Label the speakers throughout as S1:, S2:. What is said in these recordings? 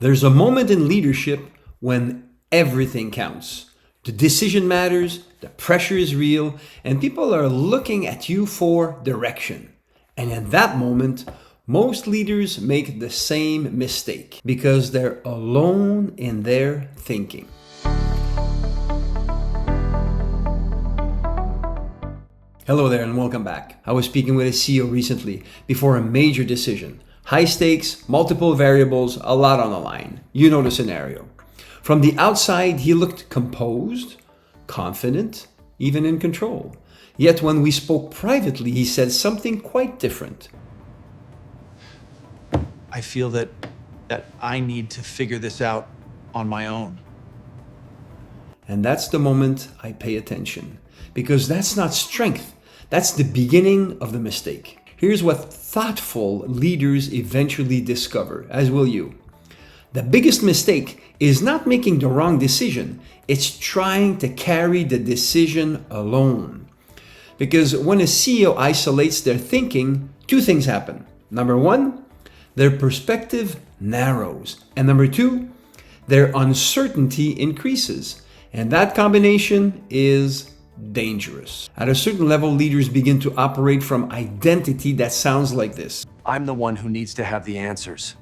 S1: There's a moment in leadership when everything counts. The decision matters, the pressure is real, and people are looking at you for direction. And in that moment, most leaders make the same mistake because they're alone in their thinking. Hello there and welcome back. I was speaking with a CEO recently before a major decision. High stakes, multiple variables, a lot on the line. You know the scenario. From the outside, he looked composed, confident, even in control. Yet when we spoke privately, he said something quite different.
S2: I feel that I need to figure this out on my own.
S1: And that's the moment I pay attention, because that's not strength. That's the beginning of the mistake. Here's what thoughtful leaders eventually discover, as will you. The biggest mistake is not making the wrong decision. It's trying to carry the decision alone. Because when a CEO isolates their thinking, two things happen. Number one, their perspective narrows. And number two, their uncertainty increases. And that combination is dangerous. At a certain level, leaders begin to operate from identity that sounds like this.
S3: I'm the one who needs to have the answers.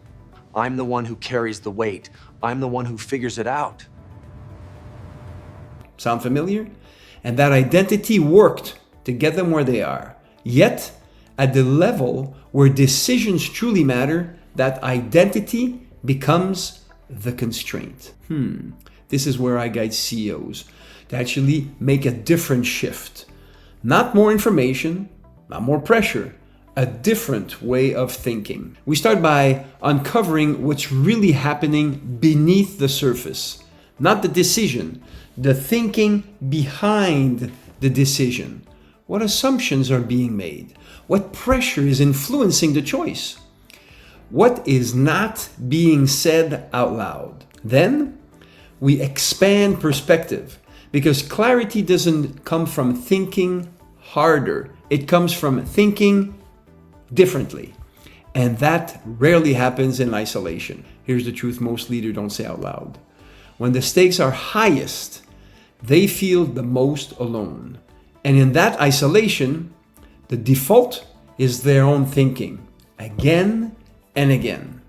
S3: I'm the one who carries the weight. I'm the one who figures it out.
S1: Sound familiar? And that identity worked to get them where they are. Yet, at the level where decisions truly matter, that identity becomes the constraint. This is where I guide CEOs to actually make a different shift. Not more information, not more pressure, a different way of thinking. We start by uncovering what's really happening beneath the surface. Not the decision, the thinking behind the decision. What assumptions are being made? What pressure is influencing the choice? What is not being said out loud? Then we expand perspective, because clarity doesn't come from thinking harder. It comes from thinking differently. And that rarely happens in isolation. Here's the truth most leaders don't say out loud. When the stakes are highest, they feel the most alone. And in that isolation, the default is their own thinking, again and again.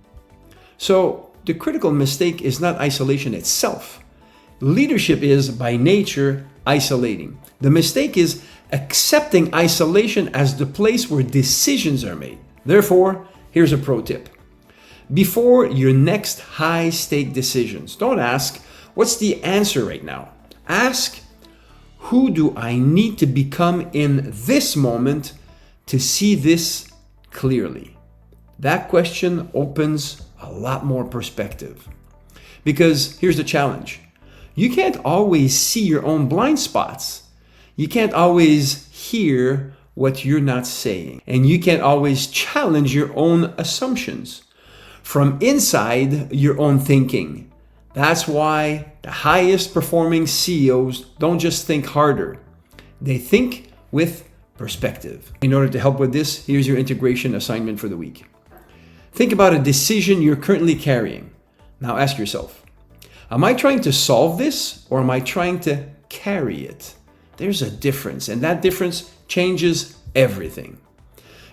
S1: So the critical mistake is not isolation itself. Leadership is, by nature, isolating. The mistake is accepting isolation as the place where decisions are made. Therefore, here's a pro tip. Before your next high-stake decisions, don't ask, what's the answer right now? Ask, who do I need to become in this moment to see this clearly? That question opens a lot more perspective. Because here's the challenge. You can't always see your own blind spots. You can't always hear what you're not saying. And you can't always challenge your own assumptions from inside your own thinking. That's why the highest performing CEOs don't just think harder. They think with perspective. In order to help with this, here's your integration assignment for the week. Think about a decision you're currently carrying. Now ask yourself, am I trying to solve this or am I trying to carry it? There's a difference, and that difference changes everything.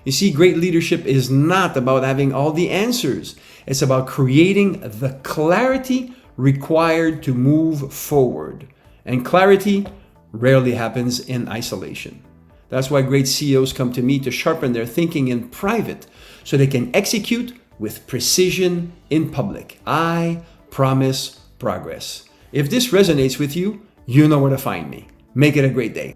S1: You see, great leadership is not about having all the answers. It's about creating the clarity required to move forward. And clarity rarely happens in isolation. That's why great CEOs come to me to sharpen their thinking in private so they can execute with precision in public. I promise progress. If this resonates with you, you know where to find me. Make it a great day.